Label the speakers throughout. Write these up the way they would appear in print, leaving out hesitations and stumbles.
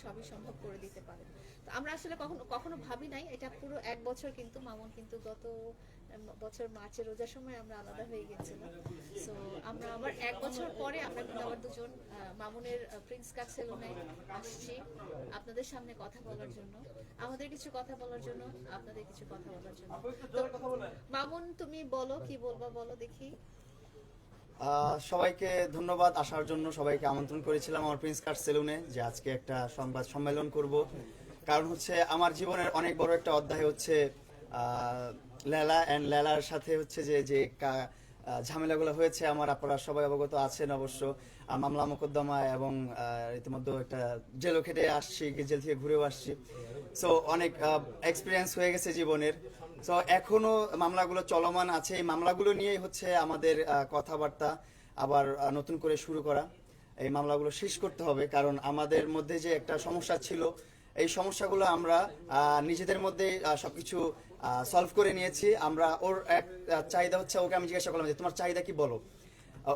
Speaker 1: সবই সম্ভব করে দিতে পারেন। তো আমরা আসলে কখনো কখনো ভাবি নাই এটা পুরো 1 বছর, কিন্তু মামুন কিন্তু গত বছর মার্চের রোজার সময় আমরা আলাদা হয়ে গেছিলাম। সো আমরা আবার 1 বছর পরে আমরা কিন্তু আবার দুজন মামুনের প্রিন্স কাট সেলুনে আসছি আপনাদের সামনে কথা বলার জন্য, আমাদের কিছু কথা বলার জন্য, আপনাদের কিছু কথা বলার জন্য। তো মামুন, তুমি বলো, কি বলবা বলো দেখি।
Speaker 2: সবাইকে ধন্যবাদ আসার জন্য। সবাইকে আমন্ত্রণ করেছিলাম আমার প্রিন্স কাট সেলুনে, যে আজকে একটা সংবাদ সম্মেলন করব। কারণ হচ্ছে আমার জীবনের অনেক বড় একটা অধ্যায় হচ্ছে লেলা অ্যান্ড লেলার সাথে হচ্ছে যে যে ঝামেলাগুলো হয়েছে আমার, আপনারা সবাই অবগত আছেন অবশ্য। মামলা মোকদ্দমা এবং ইতিমধ্যে একটা জেলও খেটে আসছি, জেল থেকে ঘুরেও আসছি। সো অনেক এক্সপিরিয়েন্স হয়ে গেছে জীবনের। তো এখনো মামলাগুলো চলমান আছে, এই মামলাগুলো নিয়েই হচ্ছে আমাদের কথাবার্তা আবার নতুন করে শুরু করা। এই মামলাগুলো শেষ করতে হবে, কারণ আমাদের মধ্যে যে একটা সমস্যা ছিল, এই সমস্যাগুলো আমরা নিজেদের মধ্যে সবকিছু সলভ করে নিয়েছি। আমরা ওর এক চাহিদা হচ্ছে, ওকে আমি জিজ্ঞাসা করলাম যে তোমার চাহিদা কি বলো।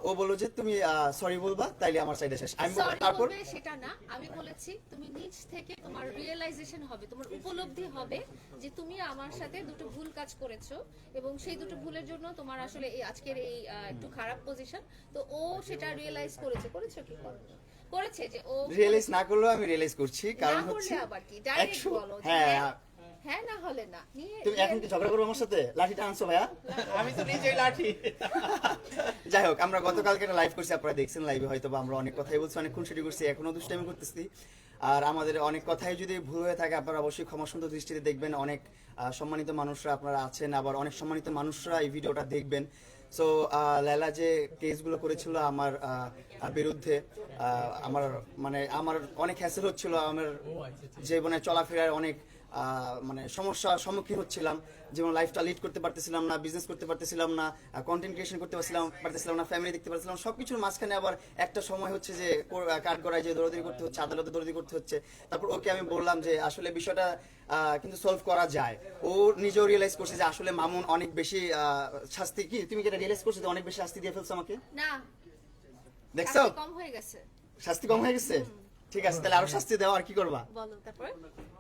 Speaker 2: ও বললো যে তুমি সরি বলবা, তাইলে আমার চাহিদা শেষ। আমি তারপর
Speaker 1: সেটা না, আমি বলেছি তুমি নিজ থেকে তোমার রিয়েলাইজেশন হবে, তোমার উপলব্ধি হবে যে তুমি আমার সাথে দুটো ভুল কাজ করেছো, এবং সেই দুটো ভুলের জন্য তোমার আসলে এই আজকের এই একটু খারাপ পজিশন। তো ও সেটা রিয়েলাইজ করেছো কি করেছে যে ও
Speaker 2: রিয়েলাইজ না করলেও আমি রিয়েলাইজ করছি, কারণ
Speaker 1: না
Speaker 2: হচ্ছে
Speaker 1: করলে আবার কি ডাইরেক্ট বলো যে
Speaker 2: হ্যাঁ
Speaker 1: হ্যাঁ না হলে না নিয়ে।
Speaker 2: তুমি এখন কি ঝগড়া করবো আমার সাথে? লাঠিটা আনছো ভাইয়া?
Speaker 3: আমি তো নিজেই লাঠি।
Speaker 2: যাই হোক, আমরা গতকালকে একটা লাইভ করছি, আপনারা দেখছেন লাইভে হয়তো বা আমরা অনেক কথাই বলছি, অনেক খুনসুটি করছি, এখনো দুষ্টামি করতেছি। আর আমাদের অনেক কথাই যদি ভুল হয়ে থাকে আপনারা অবশ্যই ক্ষমা সুন্দর দৃষ্টিতে দেখবেন। অনেক সম্মানিত মানুষরা আপনারা আছেন, আবার অনেক সম্মানিত মানুষরা এই ভিডিওটা দেখবেন। সো লেলা যে কেসগুলো করেছিল আমার বিরুদ্ধে, আমার মানে আমার অনেক হ্যাসেল হচ্ছিল, আমার জীবনে চলাফেরার অনেক মানে সমস্যার সম্মুখীন হচ্ছিলাম। যেমন লাইফটা লিড করতে পারতেছিলাম না, বিজনেস করতে পারতেছিলাম না, কন্টেন্ট ক্রিয়েশন করতে পারতেছিলাম না, ফ্যামিলি দেখতে পারতেছিলাম, সবকিছুর মাঝখানে আবার একটা সময় হচ্ছে যে কাঠ গড়ায় যে দৌড়াদৌড়ি করতে হচ্ছে, আদালতে দৌড়াদৌড়ি করতে হচ্ছে। তারপর ওকে আমি বললাম যে আসলে বিষয়টা কিন্তু সলভ করা যায়। ও নিজেও রিয়েলাইজ করছে যে আসলে মামুন অনেক বেশি শাস্তি, কি তুমি কি এটা রিয়েলাইজ করছো যে অনেক বেশি শাস্তি দিয়ে ফেলছো আমাকে?
Speaker 1: না,
Speaker 2: দেখছো
Speaker 1: কম হয়ে গেছে।
Speaker 2: শাস্তি কম হয়ে গেছে? ঠিক আছে, তাহলে আরো শাস্তি দাও, আর কি করবা?
Speaker 1: বলো তারপর।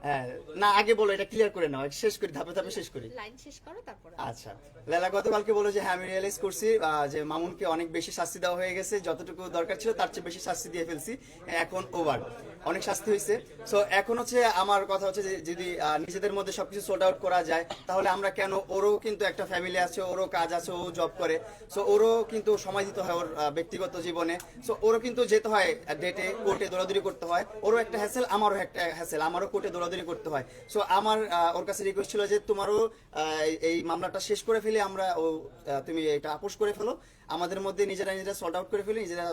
Speaker 2: হ্যাঁ, না আগে বলো, এটা ক্লিয়ার করে নাও, শেষ করি, ধাপে ধাপে শেষ করি।
Speaker 1: লাইন শেষ করো তারপর।
Speaker 2: আচ্ছা, লেলা গতকালকে বলো যে হ্যাঁ আমি রিয়েলাইজ করছি যে মামুনকে অনেক বেশি শাস্তি দেওয়া হয়ে গেছে, যতটুকু দরকার ছিল তার চেয়ে বেশি শাস্তি দিয়ে ফেলছি, এখন ওভার অনেক শাস্তি হয়েছে। সো এখন হচ্ছে আমার কথা হচ্ছে যে যদি নিজেদের মধ্যে সবকিছু সর্ট আউট করা যায়, তাহলে আমরা কেন, ওরও কিন্তু একটা ফ্যামিলি আছে, ওরও কাজ আছে, ও জব করে, সো ওরও কিন্তু সময় দিতে হয় ওর ব্যক্তিগত জীবনে। সো ওরও কিন্তু যেতে হয় ডেটে, কোর্টে দৌড়াদৌড়ি করতে হয়, ওরও একটা হ্যাসেল, আমারও একটা হ্যাসেল, আমারও কোর্টে দৌড়াদৌড়ি করতে হয়। সো আমার ওর কাছে রিকোয়েস্ট ছিল যে তোমারও এই মামলাটা শেষ করে ফেলে আমরা তুমি এটা আপোষ করে ফেলো, আমাদের মধ্যে নিজেরা সর্ট আউট করে ফেলি, নিজেরা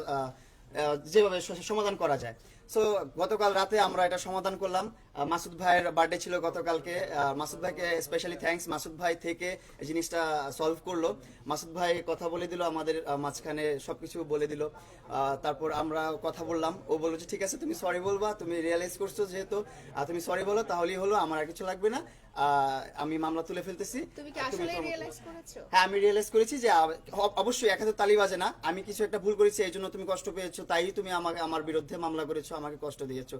Speaker 2: যেভাবে সমাধান করা যায়। সো গতকাল রাতে আমরা এটা সমাধান করলাম। মাসুদ ভাইয়ের বার্থডে ছিল গতকালকে, মাসুদ ভাইকে স্পেশালি থ্যাঙ্কস। মাসুদ ভাই থেকে জিনিসটা সলভ করলো, মাসুদ ভাই কথা বলে দিল, আমাদের মাঝখানে সবকিছু বলে দিল। তারপর আমরা কথা বললাম, ও বললো যে ঠিক আছে তুমি সরি বলবা, তুমি রিয়েলাইজ করছো যেহেতু তুমি সরি বলো, তাহলেই হলো, আমার আর কিছু লাগবে না, আমি মামলা তুলে ফেলতেছি।
Speaker 1: তুমি কি আসলে রিয়েলাইজ করেছো?
Speaker 2: হ্যাঁ, আমি রিয়েলাইজ করেছি যে অবশ্যই এক হাতে তালি বাজে না, আমি কিছু একটা ভুল করেছি, এই জন্য তুমি কষ্ট পেয়েছো, তাই তুমি আমাকে আমার বিরুদ্ধে মামলা করেছো, আমাকে কষ্ট দিয়েছো।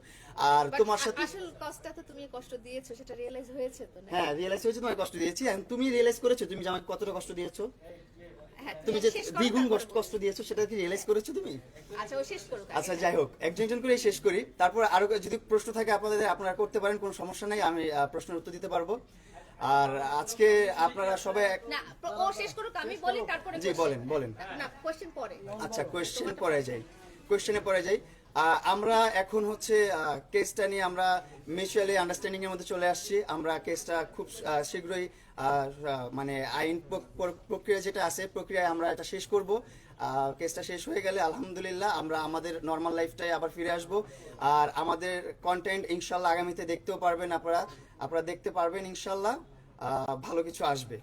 Speaker 2: আর তোমার সাথে
Speaker 1: আসল কষ্টটা তো তুমি কষ্ট দিয়েছো, সেটা রিয়েলাইজ হয়েছে তো না?
Speaker 2: হ্যাঁ, রিয়েলাইজ হয়েছে, তোমাকে কষ্ট দিয়েছি, and তুমি রিয়েলাইজ করেছো তুমি যে আমাকে কতটা কষ্ট দিয়েছো,
Speaker 1: হ্যাঁ,
Speaker 2: তুমি যে
Speaker 1: শেষ করো
Speaker 2: দ্বিগুণ
Speaker 1: তারপর।
Speaker 2: কষ্ট দিয়েছো, সেটা কি রিয়েলাইজ করেছো তুমি?
Speaker 1: আচ্ছা, ও শেষ করুক।
Speaker 2: আচ্ছা, যাই হোক, একজন একজন করে শেষ করি, তারপর আরো যদি প্রশ্ন থাকে আপনাদের আপনারা করতে পারেন, কোনো সমস্যা নেই, আমি প্রশ্নের উত্তর দিতে পারবো। আর আজকে আপনারা সবাই
Speaker 1: না, ও শেষ করুক, আমি বলি তারপরে।
Speaker 2: জি বলেন বলেন।
Speaker 1: না, কোশ্চেন পরে।
Speaker 2: আচ্ছা, কোয়েশ্চেনে পরে যাই। আমরা এখন হচ্ছে কেসটা নিয়ে আমরা মিউচুয়ালি আন্ডারস্ট্যান্ডিং এর মধ্যে চলে আসছি। আমরা কেসটা খুব শীঘ্রই মানে আইন প্রক্রিয়া যেটা আছে, প্রক্রিয়ায় আমরা এটা শেষ করব। কেসটা শেষ হয়ে গেলে আলহামদুলিল্লাহ আমরা আমাদের নর্মাল লাইফটাই আবার ফিরে আসব। আর আমাদের কন্টেন্ট ইনশাল্লাহ আগামীতে দেখতেও পারবেন, আপনারা দেখতে পারবেন ইনশাল্লাহ, ভালো কিছু আসবে।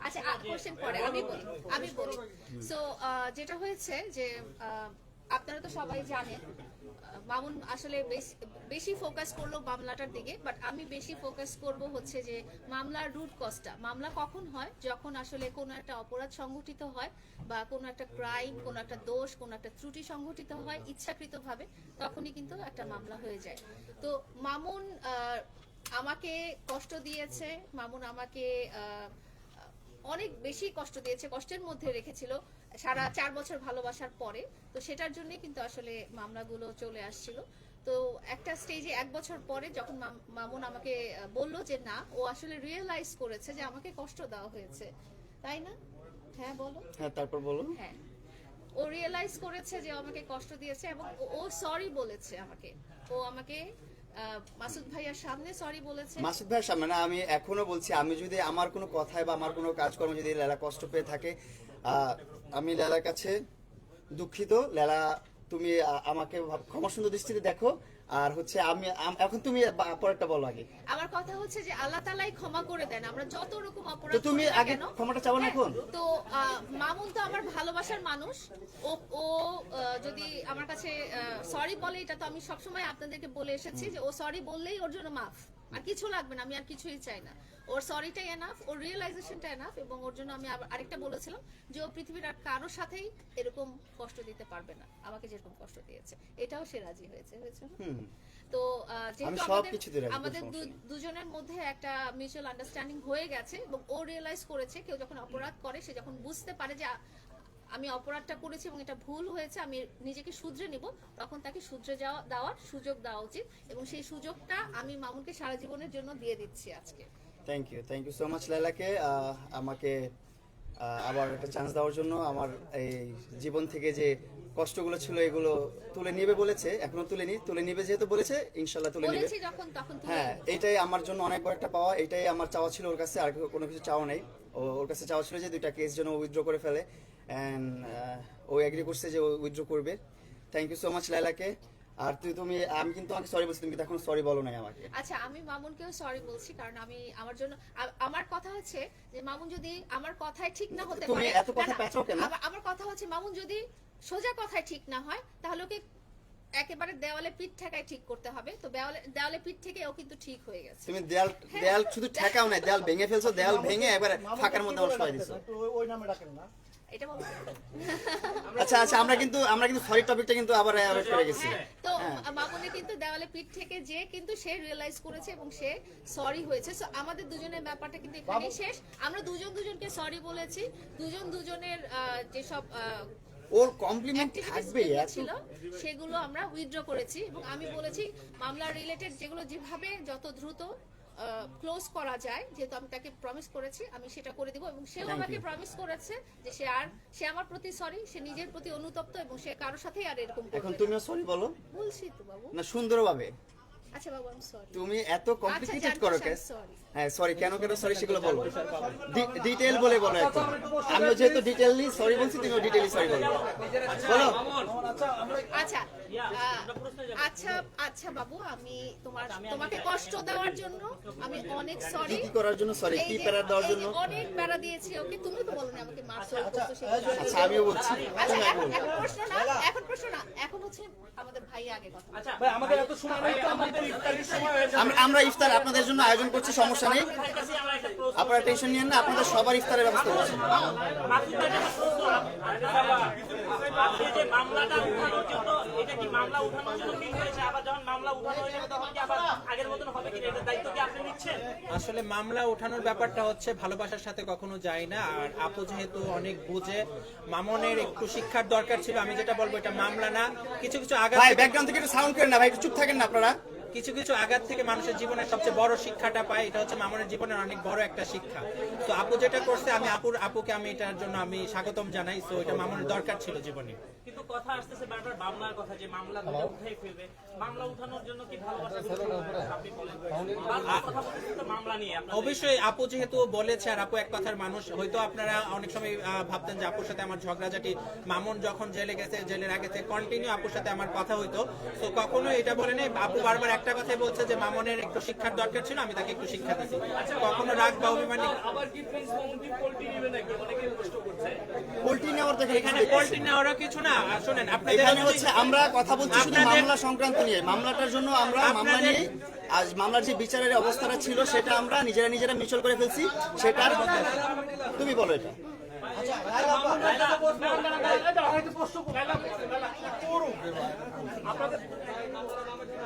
Speaker 1: আচ্ছা, কোশ্চেন পরে আমি বলি। সো যেটা হয়েছে যে আপনারা তো সবাই জানেন মামুন আসলে বেশি ফোকাস করলো মামলাটার দিকে, বাট আমি বেশি ফোকাস করব হচ্ছে যে মামলার রুট কজটা। মামলা কখন হয়? যখন আসলে কোনো একটা অপরাধ সংঘটিত হয় বা কোনো একটা ক্রাইম, কোনো একটা দোষ, কোনো একটা ত্রুটি সংঘটিত হয় ইচ্ছাকৃতভাবে, তখনই কিন্তু একটা মামলা হয়ে যায়। তো মামুন আমাকে কষ্ট দিয়েছে, মামুন আমাকে অনেক বেশি কষ্ট দিয়েছে, কষ্টের মধ্যে রেখেছিল সারা 4 বছর ভালোবাসার পরে। তো সেটার জন্য কিন্তু আসলে মামলাগুলো চলে আসছিল। তো একটা স্টেজে 1 বছর পরে যখন মামুন আমাকে বলল যে না, ও আসলে রিয়েলাইজ করেছে যে আমাকে কষ্ট দেওয়া হয়েছে, তাই না? হ্যাঁ বলো।
Speaker 2: হ্যাঁ, তারপর বলো।
Speaker 1: হ্যাঁ, ও রিয়েলাইজ করেছে যে আমাকে কষ্ট দিয়েছে এবং ও সরি বলেছে আমাকে। ও আমাকে মাসুদ ভাইয়ার সামনে সরি বলেছে।
Speaker 2: মাসুদ ভাইয়ের সামনে না, আমি এখনো বলছি, আমি যদি আমার কোনো কথায় বা আমার কোনো কাজকর্ম যদি লেলা কষ্ট পেয়ে থাকে, আমি লেলার কাছে দুঃখিত। লেলা, তুমি আমাকে ক্ষমা সুন্দর দৃষ্টিতে দেখো। আর হচ্ছে আমি এখন তুমি পরেরটা বলো আগে।
Speaker 1: আমার কথা হচ্ছে যে আল্লাহ তাআলাই ক্ষমা করে দেন আমরা যত রকম অপরাধ
Speaker 2: তো তুমি
Speaker 1: করি না
Speaker 2: আগে
Speaker 1: কেন।
Speaker 2: ক্ষমাটা চাও না এখন?
Speaker 1: তো মামুন তো আমার ভালোবাসার মানুষ। ও যদি আমার কাছে সরি বলে, এটা তো আমি সবসময় আপনাদেরকে বলে এসেছি যে ও সরি বললেই ওর জন্য মাফ, আর কিছু লাগবে না, আমি আর কিছুই চাই না। ওর সরিটাই এনাফ, ওর রিয়েলাইজেশনটা এনাফ। এবং ওর জন্য আমি আরেকটা বলেছিলাম যে ও পৃথিবীর আর কারোর সাথেই এরকম কষ্ট দিতে পারবে না, আমাকে যেরকম কষ্ট দিয়েছে। এটাও সে রাজি হয়েছে না? তো যেহেতু আমাদের দুজনের মধ্যে একটা মিউচুয়াল আন্ডারস্ট্যান্ডিং হয়ে গেছে এবং ও রিয়েলাইজ করেছে, কেউ যখন অপরাধ করে সে যখন বুঝতে পারে যে আমি অপরাধটা করেছি এবং এটা ভুল হয়েছে, আমি নিজেকে শুধরে নিব, তখন তাকে শুধরে দেওয়ার সুযোগ দেওয়া উচিত। এবং সেই সুযোগটা আমি মামুনকে সারা জীবনের জন্য দিয়ে দিচ্ছি আজকে।
Speaker 2: থ্যাংক ইউ সো মাচ লাইলাকে আমাকে আবার একটা চান্স দেওয়ার জন্য। আমার এই জীবন থেকে যে কষ্টগুলো ছিল এগুলো তুলে নিবে বলেছে, এখনো তুলে নিবে যেহেতু বলেছে, ইনশাল্লাহ তুলে নিবে। হ্যাঁ, এটাই আমার জন্য অনেক বড় একটা পাওয়া। এটাই আমার চাওয়া ছিল ওর কাছে, আর কোনো কিছু চাওয়া নেই। ওর কাছে চাওয়া ছিল যে 2টা কেস যেন উইথড্র করে ফেলে, অ্যান্ড ও এগ্রি করছে যে ও উইথড্র করবে। থ্যাংক ইউ সো মাচ লাইলাকে। আর আমি কিন্তু আমাকে সরি বলছি, তুমি কিন্তু এখন সরি বলো নাই আমাকে।
Speaker 1: আচ্ছা, আমি মামুনকেও সরি বলছি, কারণ আমি আমার কথা হচ্ছে যে মামুন যদি আমার কথায় ঠিক না হতে
Speaker 2: তুমি
Speaker 1: পারে,
Speaker 2: এত কথা পেঁচাও কেন?
Speaker 1: আমার কথা হচ্ছে মামুন যদি সোজা কথায় ঠিক না হয়, তাহলে ওকে একেবারে দেওয়ালে পিঠ ঠেকায় ঠিক করতে হবে। তো দেওয়ালে পিঠ থেকে ও কিন্তু ঠিক হয়ে গেছে।
Speaker 2: তুমি দেয়াল শুধু ঠেকাও না, দেয়াল ভেঙে ফেলছো, দেয়াল ভেঙে একবারে ফাঁকার মধ্যে বসাই দিছো।
Speaker 4: ওই নামে ডাকেন না।
Speaker 1: এটা বলো।
Speaker 2: আচ্ছা, আমরা কিন্তু সরি টপিকটা কিন্তু আবার অ্যাভয়েড করে গেছি।
Speaker 1: তো মামুনের কিন্তু দেওয়ালে পিঠ থেকে যে কিন্তু সে রিয়েলাইজ করেছে এবং সে সরি হয়েছে। সো আমাদের দুজনের ব্যাপারটা কিন্তু এখানেই শেষ। আমরা দুজনকে সরি বলেছি, দুজনের যেসব
Speaker 2: ওর কমপ্লিমেন্ট থাকবে
Speaker 1: ছিল সেগুলো আমরা উইথড্র করেছি। এবং আমি বলেছি মামলা রিলেটেড যেগুলো যেভাবে যত দ্রুত ক্লোজ করা যায়, যেহেতু আমি তাকে প্রমিস করেছি, আমি সেটা করে দিব। এবং সেও আমাকে প্রমিস করেছে যে সে আমার প্রতি সরি, সে নিজের প্রতি অনুতপ্ত এবং সে কারোর সাথেই আর এরকম করবে না।
Speaker 2: এখন তুমিও সরি বলো।
Speaker 1: বলছি তো বাবু।
Speaker 2: না, সুন্দরভাবে।
Speaker 1: আচ্ছা বাবু, আমি সরি।
Speaker 2: তুমি এত কমপ্লিকেটেড করো কেন?
Speaker 1: সরি।
Speaker 2: হ্যাঁ, সরি কেন সরি সেগুলো বলো, ডিটেইল বলে বলো এখন। আমিও যেহেতু ডিটেইলি সরি বলছি, তুমিও ডিটেইলি সরি বলো। বলো।
Speaker 1: আচ্ছা আচ্ছা বাবু, আমি তোমাকে কষ্ট দেওয়ার জন্য আমি অনেক সরি।
Speaker 2: কি করার জন্য সরি? কি প্যারা দেওয়ার জন্য?
Speaker 1: অনেক প্যারা দিয়েছি ওকে। তুমি তো বলো না আমাকে মারছো।
Speaker 2: আচ্ছা, আমিও বলছি।
Speaker 1: আচ্ছা, এখন প্রশ্ন না, এখন হচ্ছে আমাদের ভাই আগে কথা।
Speaker 3: আচ্ছা ভাই, আমাদের এত সময় নাই, তো আমাদের ইফতারের সময় হয়ে যাবে।
Speaker 2: আমরা ইফতার আপনাদের জন্য আয়োজন করছি, সমস্যা নেই, আপনারা টেনশন নিয়েন না, আপনাদের সবার ইফতারের ব্যবস্থা করছি।
Speaker 5: আপনি যে মামলাটা উঠানোর জন্য, এটা কি মামলা উঠানোর জন্য ঠিক হয়েছে? আবার যখন মামলা উঠানো হয়ে যাবে তখন কি আবার আগের মতন হবে কিনা, এটার দায়িত্ব কি আপনি নিচ্ছেন?
Speaker 3: আসলে মামলা ওঠানোর ব্যাপারটা হচ্ছে ভালোবাসার সাথে কখনো যায় না। আর আপু যেহেতু অনেক বুঝে, মামনের একটু শিক্ষার দরকার ছিল। আমি যেটা বলবো, এটা মামলা না, কিছু আঘাত।
Speaker 2: ভাই ব্যাকগ্রাউন্ড থেকে একটু সাউন্ড করেন না ভাই, একটু চুপ থাকেন না আপনারা।
Speaker 3: কিছু আঘাত থেকে মানুষের জীবনের সবচেয়ে বড় শিক্ষাটা পায়, এটা হচ্ছে মামনের জীবনের অনেক বড় একটা শিক্ষা। তো আপু যেটা করছে, আমি আপুকে আমি এটার জন্য আমি স্বাগতম জানাই। তো এটা মামনের দরকার ছিল জীবনে।
Speaker 5: কিন্তু কথা আসতেছে বারবার মামলার কথা, যে মামলা উঠাই ফেলবে। মামলা উঠানোর জন্য কি ভালোবাসা আপনি বলেন? কথা বলতেছেন তো মামলা নিয়ে আপনাদের।
Speaker 3: অবশ্যই আপু যেহেতু বলেছে আর আপু এক কথার মানুষ, হয়তো আপনারা অনেক সময় ভাবতেন যে আপুর সাথে আমার ঝগড়াঝাটি, মামুন যখন জেলে গেছে জেলের আগে থেকে কন্টিনিউ আপুর সাথে আমার কথা হইতো, তো কখনো এটা বলে নেই। আপু বারবার একটা কথাই বলছে যে মামুনের একটু শিক্ষার দরকার ছিল, আমি তাকে একটু শিক্ষা দিচ্ছি, কখনো রাগ বা অভিমানী।
Speaker 5: আবার কি প্রিন্স মামুন কি পোল্ট্রি নেবে নাকি অনেকে প্রশ্ন করছে।
Speaker 2: পোল্ট্রি নেওয়ার তো
Speaker 3: এখানে পোল্ট্রি নেওয়ারও কিছু না। শুনেন, আপনাদের
Speaker 2: এখানে হচ্ছে আমরা কথা বলছি শুধু
Speaker 3: আপনাদের-
Speaker 2: মামলা সংক্রান্ত নিয়ে। মামলাটার জন্য আমরা মামলা নিয়ে আজ মামলার যে বিচারের অবস্থাটা ছিল সেটা আমরা নিজেরা মিউচুয়াল করে ফেলছি। সেটার তুমি বলো এটা।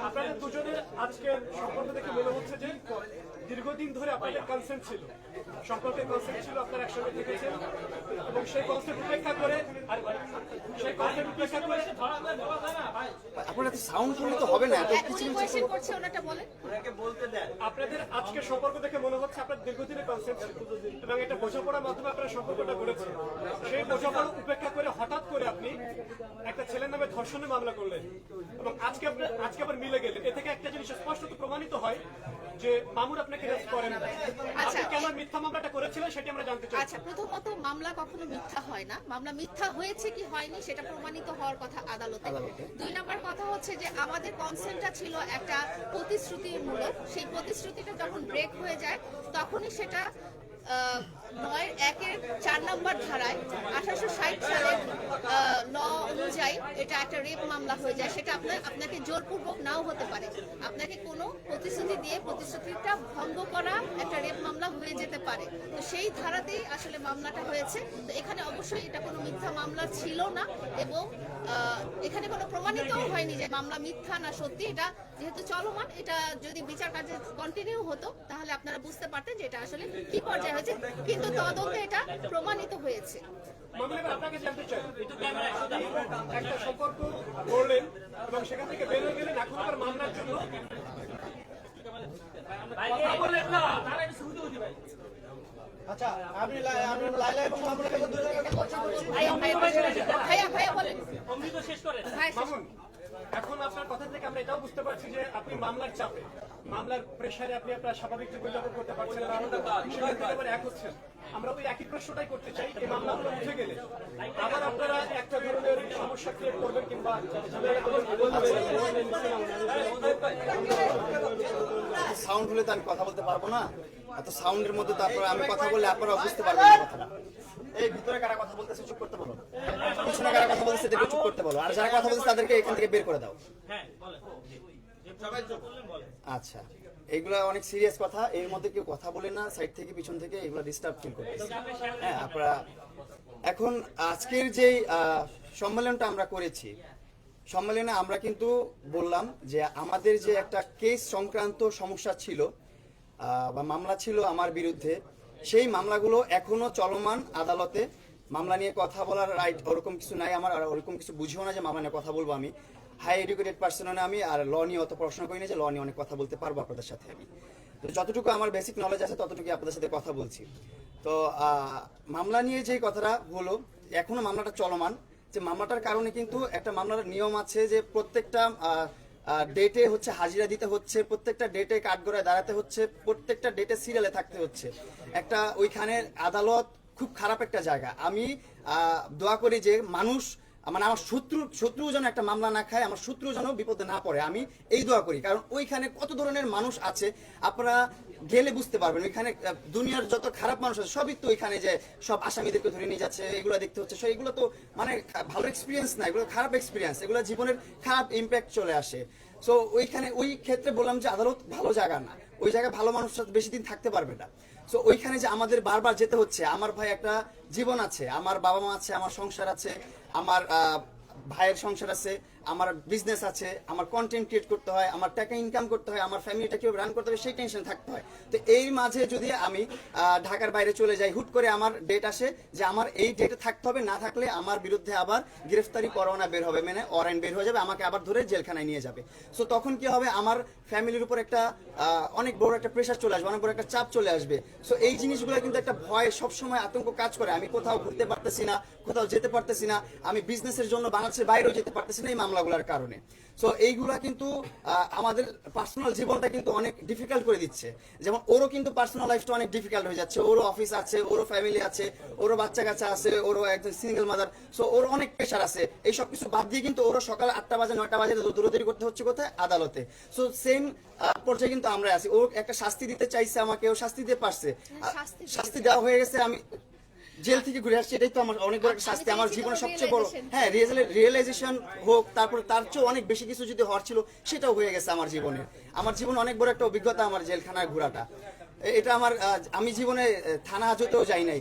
Speaker 4: আপনাদের দুজনের আজকের সম্পর্ক দেখে মনে হচ্ছে যে দীর্ঘদিন ধরে আপনাদের কনসেন্ট ছিল, সম্পর্কের কনসেন্ট ছিল, আপনারা একসঙ্গে থেকেছেন এবং সেই কনসেপ্ট উপেক্ষা করে
Speaker 2: আপনারা তো সাউন্ড করলে তো হবে না, এত
Speaker 1: উনি কোয়েশ্চেন করছে, ওনাটা বলেন।
Speaker 4: আপনাদের আজকের সম্পর্ক দেখে মনে হচ্ছে আপনার দীর্ঘদিনের কনসেন্ট ছিল এবং এটা বোঝাপড়ার মাধ্যমে আপনারা সম্পর্কটা গড়েছেন। সেই বোঝাপড়া উপেক্ষা করে হঠাৎ করে আপনি একটা ছেলের নামে ধর্ষণের মামলা করলেন এবং আজকে আবার মিলে গেলেন। এ থেকে একটা জিনিস স্পষ্টত প্রমাণিত হয় যে মামুন আপনাকে হেল্প করেন না।
Speaker 1: আচ্ছা।
Speaker 4: আপনি কেন মিথ্যা মামলাটা করেছিলেন সেটা আমরা জানতে চাই।
Speaker 1: আচ্ছা, প্রথমত মামলা কখনো মিথ্যা হয় না। মামলা মিথ্যা হয়েছে কি হয়নি সেটা প্রমাণিত হওয়ার কথা আদালতে। দুই নাম্বার কথা হচ্ছে যে আমাদের কনসেন্টটা ছিল একটা প্রতিশ্রুতিমূলক, সেই প্রতিশ্রুতিটা যখন ব্রেক হয়ে যায় তখনই সেটা 9(1)(4) নম্বর ধারায় 1860 সালের ল অনুযায়ী এটা একটা রেপ মামলা হয়ে যায়। সেটা আপনাকে জোরপূর্বক নাও হতে পারে, আপনাকে কোনো প্রতিশ্রুতি দিয়ে প্রতিশ্রুতিটা ভঙ্গ করা একটা রেপ মামলা হয়ে যেতে পারে। তো সেই ধারাতেই আসলে মামলাটা হয়েছে। তো এখানে অবশ্যই এটা কোনো মিথ্যা মামলা ছিল না এবং এখানে কোনো প্রমাণিতও হয়নি যে মামলা মিথ্যা না সত্যি। এটা যেহেতু চলমান, এটা যদি বিচার কার্য কন্টিনিউ হতো তাহলে আপনারা বুঝতে পারতেন যে এটা আসলে কি পর্যায়ে হয়েছে, কিন্তু তদন্তে এটা প্রমাণিত হয়েছে।
Speaker 4: মামুন, এবার আপনাকে জানতে চাই, একটা সম্পর্ক করলেন এবং সেখান থেকে বের হয়ে গেলেন, এখন আবার মামলার জন্য
Speaker 1: ভাইয়া বলেন।
Speaker 5: অমৃত শেষ করেন।
Speaker 1: ভাই,
Speaker 4: মামুন, এখন আপনার কথা থেকে আমরা এটাও বুঝতে পারছি যে আপনি মামলার চাপে, মামলার প্রেসারে আপনি আপনার স্বাভাবিক জীবনযাপন করতে পারছেন না, সেখান থেকে আবার এক হচ্ছেন। আমরা ওই একই প্রশ্নটাই করতে চাই, এই মামলাগুলো উঠে গেলে আবার আপনারা একটা ধরনের সমস্যা ক্রিয়েট করবেন কিংবা
Speaker 2: সাউন্ড হলে তো আমি কথা বলতে পারবো না। এত সাউন্ডের মধ্যে তো আপনারা, আমি কথা বললে আপনারা বুঝতে পারবেন না কথাটা। এই ভিতরে কারা কথা বলতেছে চুপ করতে বলো, পিছনে কারা কথা বলতেছে তাদেরকে চুপ করতে বলো, আর যারা কথা বলতেছে তাদেরকে এখান থেকে বের করে দাও।
Speaker 5: হ্যাঁ বলেন।
Speaker 2: আচ্ছা, এগুলা অনেক সিরিয়াস কথা, এর মধ্যে কেউ কথা বলে না, সাইড থেকে পিছন থেকে এগুলো ডিস্টার্ব ফিল করতেছে। হ্যাঁ, আপনারা এখন আজকের যে সম্মেলনটা আমরা করেছি, সম্মেলনে আমরা কিন্তু বললাম যে আমাদের যে একটা কেস সংক্রান্ত সমস্যা ছিল বা মামলা ছিল আমার বিরুদ্ধে, সেই মামলাগুলো এখনো চলমান আদালতে। মামলা নিয়ে কথা বলার রাইট ওরকম কিছু নাই আমার, আর ওরকম কিছু বুঝিও না যে মামলা নিয়ে কথা বলবো। আমি হাই এডুকেটেড পার্সন না, আমি আর ল নিয়ে অত পড়াশোনা করি না যে ল নিয়ে অনেক কথা বলতে পারবো আপনাদের সাথে। আমি তো যতটুকু আমার বেসিক নলেজ আছে ততটুকু আপনাদের সাথে কথা বলছি। তো মামলা নিয়ে যে কথাটা হলো, এখনো মামলাটা চলমান। যে মামলাটার কারণে কিন্তু একটা মামলার নিয়ম আছে যে প্রত্যেকটা ডেটে হচ্ছে হাজিরা দিতে হচ্ছে, প্রত্যেকটা ডেটে কাঠগড়ায় দাঁড়াতে হচ্ছে, প্রত্যেকটা ডেটে সিরিয়ালে থাকতে হচ্ছে। একটা ওইখানে আদালত খুব খারাপ একটা জায়গা। আমি দোয়া করি যে মানুষ, মানে আমার শত্রু যেন একটা মামলা না খায়, আমার শত্রু যেন বিপদে না পড়ে, আমি এই দোয়া করি। কারণ ওইখানে কত ধরনের মানুষ আছে আপনারা গেলে বুঝতে পারবেন। ওইখানে দুনিয়ার যত খারাপ মানুষ আছে সবই তো ওইখানে, যে সব আসামিদেরকে ধরে নিয়ে যাচ্ছে, এগুলো দেখতে হচ্ছে। এগুলো তো মানে ভালো এক্সপিরিয়েন্স না, এগুলো খারাপ এক্সপিরিয়েন্স, এগুলো জীবনের খারাপ ইম্প্যাক্ট চলে আসে। সো ওইখানে ওই ক্ষেত্রে বললাম যে আদালত ভালো জায়গা না, ওই জায়গায় ভালো মানুষ বেশি দিন থাকতে পারবে না। সো ওইখানে যে আমাদের বারবার যেতে হচ্ছে, আমার ভাই একটা জীবন আছে, আমার বাবা মা আছে, আমার সংসার আছে, আমার ভাইয়ের সংসার আছে, আমার বিজনেস আছে, আমার কন্টেন্ট ক্রিয়েট করতে হয়, আমার টাকা ইনকাম করতে হয়, আমার ফ্যামিলিটা কিভাবে রান করতে হবে সেই টেনশন থাকতে হয়। তো এই মাঝে যদি আমি ঢাকার বাইরে চলে যাই, হুট করে আমার ডেট আসে যে আমার এই ডেটে থাকতে হবে, না থাকলে আমার বিরুদ্ধে আবার গ্রেফতারি পরোয়ানা বের হবে, মানে ওয়ারেন্ট বের হয়ে যাবে, আমাকে আবার ধরে জেলখানায় নিয়ে যাবে। সো তখন কি হবে, আমার ফ্যামিলির উপর একটা অনেক বড় একটা প্রেশার চলে আসবে, অনেক বড় একটা চাপ চলে আসবে। সো এই জিনিসগুলো কিন্তু একটা ভয়, সবসময় আতঙ্ক কাজ করে। আমি কোথাও ঘুরতে পারতেছি না, কোথাও যেতে পারতেছি না, আমি বিজনেসের জন্য বাংলাদেশের বাইরেও যেতে পারতেছি না এই মামলা মামলাগুলোর কারণে। সো এইগুলা কিন্তু আমাদের পার্সোনাল জীবনটা কিন্তু অনেক ডিফিকাল্ট করে দিচ্ছে। যেমন ওরও কিন্তু পার্সোনাল লাইফটা অনেক ডিফিকাল্ট হয়ে যাচ্ছে, ওরও অফিস আছে, ওরও ফ্যামিলি আছে, ওরও বাচ্চা কাচ্চা আছে, ওরও একজন সিঙ্গেল মাদার, সো ওর অনেক প্রেশার আছে। এই সব কিছু বাদ দিয়ে কিন্তু ওরও সকাল 8টা বাজে 9টা বাজে দৌড়াদৌড়ি করতে হচ্ছে কোথায়, আদালতে। সো সেম পর্যায়ে কিন্তু আমরা আছি। ও একটা শাস্তি দিতে চাইছে আমাকে, ও শাস্তি দিতে পারছে, শাস্তি দেওয়া হয়ে গেছে, আমি জেল থেকে ঘুরে আসছি, এটাই তো আমার অনেক বড় একটা শাস্তি, আমার জীবনের সবচেয়ে বড়। হ্যাঁ, রিয়েলাইজেশন হোক, তারপর তার চেয়েও অনেক বেশি কিছু যদি হওয়ার ছিল সেটাও হয়ে গেছে আমার জীবনে। আমার জীবনে অনেক বড় একটা অভিজ্ঞতা আমার জেলখানায় ঘোরাটা। এটা আমার আমি জীবনে থানা হাজতেও যাই নাই,